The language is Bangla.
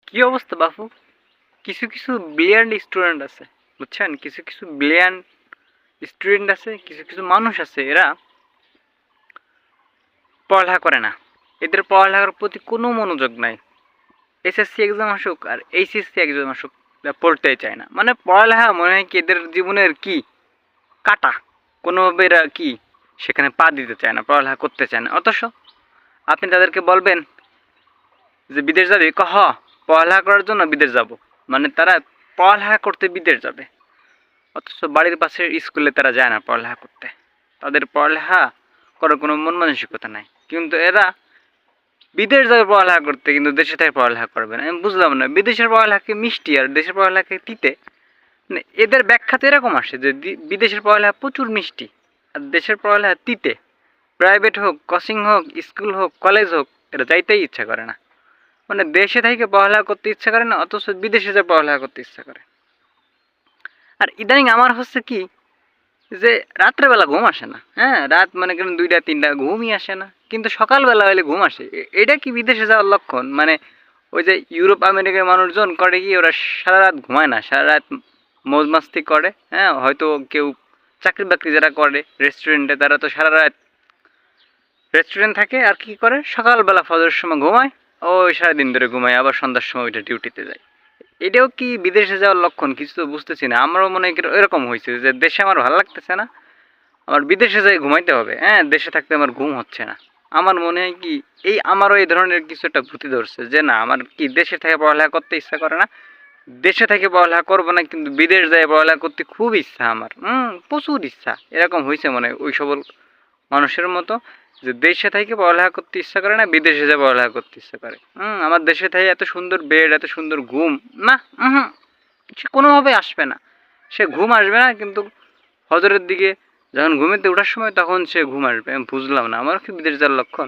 কি অবস্থা বাপু? কিছু কিছু ব্রিলিয়ান্ট স্টুডেন্ট আছে, বুঝছেন? কিছু কিছু ব্রিলিয়ান্ট স্টুডেন্ট আছে, কিছু কিছু মানুষ আছে, এরা পড়ালেখা করে না। এদের পড়ালেখার প্রতি কোনো মনোযোগ নাই। এসএসসি এক্সাম আসুক আর এইচএসসি এক্সাম আসুক, এরা পড়তেই চায় না। মানে পড়ালেখা মনে হয় কি এদের জীবনের কি কাটা, কোনোভাবে এরা কি সেখানে পা দিতে চায় না, পড়ালেখা করতে চায় না। অথচ আপনি তাদেরকে বলবেন যে বিদেশ যাবে, পড়ালেখা করার জন্য বিদেশ যাব, মানে তারা পড়ালেখা করতে বিদেশ যাবে। অথচ বাড়ির পাশের স্কুলে তারা যায় না পড়ালেখা করতে। তাদের পড়ালেখা করার কোনো মন মানসিকতা নাই, কিন্তু এরা বিদেশ যাবে পড়ালেখা করতে, কিন্তু দেশে থেকে পড়ালেখা করবে না। আমি বুঝলাম না, বিদেশের পড়ালেখা মিষ্টি আর দেশের পড়ালেখা তিতে। মানে এদের ব্যাখ্যা তো এরকম আসে যে বিদেশের পড়ালেখা প্রচুর মিষ্টি আর দেশের পড়ালেখা তিতে। প্রাইভেট হোক, কোচিং হোক, স্কুল হোক, কলেজ হোক, এরা যাইতেই ইচ্ছা করে না। মানে দেশে থেকে পড়ালেখা করতে ইচ্ছা করে না, অথচ বিদেশে যা পড়ালেখা করতে ইচ্ছা করে। আর ইদানিং আমার হচ্ছে কি যে রাত্রেবেলা ঘুম আসে না। হ্যাঁ, রাত মানে কেন 2টা 3টা ঘুমই আসে না, কিন্তু সকালবেলা হলে ঘুম আসে। এটা কি বিদেশে যাওয়ার লক্ষণ? মানে ওই যে ইউরোপ আমেরিকার মানুষজন করে কি, ওরা সারা রাত ঘুমায় না, সারা রাত মৌজ মাস্তি করে। হ্যাঁ, হয়তো কেউ চাকরি বাকরি যারা করে রেস্টুরেন্টে, তারা তো সারা রাত রেস্টুরেন্ট থাকে আর কি করে, সকালবেলা ফজরের সময় ঘুমায়, ওই সারাদিন ধরে ঘুমায়, আবার সন্ধ্যার সময় ওইটা ডিউটিতে যায়। এটাও কি বিদেশে যাওয়ার লক্ষণ? কিছু তো বুঝতেছি না। আমারও মনে হয় এরকম হয়েছে যে দেশে আমার ভালো লাগতেছে না, আমার বিদেশে যাই ঘুমাইতে হবে। হ্যাঁ, দেশে থাকতে আমার ঘুম হচ্ছে না। আমার মনে হয় কি আমারও এই ধরনের কিছু একটা ভূতি ধরছে যে না, আমার কি দেশে থেকে পড়ালেখা করতে ইচ্ছা করে না, দেশে থেকে পড়ালেখা করবো না, কিন্তু বিদেশ যায় পড়ালেখা করতে খুব ইচ্ছা আমার। প্রচুর ইচ্ছা। এরকম হয়েছে মনে হয় ওই সকল মানুষের মতো, যে দেশে থেকে পড়ালেখা করতে ইচ্ছা করে না, বিদেশে যায় পড়ালেখা করতে ইচ্ছা করে। আমার দেশে থেকে এত সুন্দর বেড, এত সুন্দর ঘুম, না, সে কোনোভাবে আসবে না। সে ঘুম আসবে না, কিন্তু ফজরের দিকে যখন ঘুমেতে ওঠার সময় তখন সে ঘুম আসবে। আমি বুঝলাম না, আমার কি বিদেশ যাওয়ার লক্ষণ?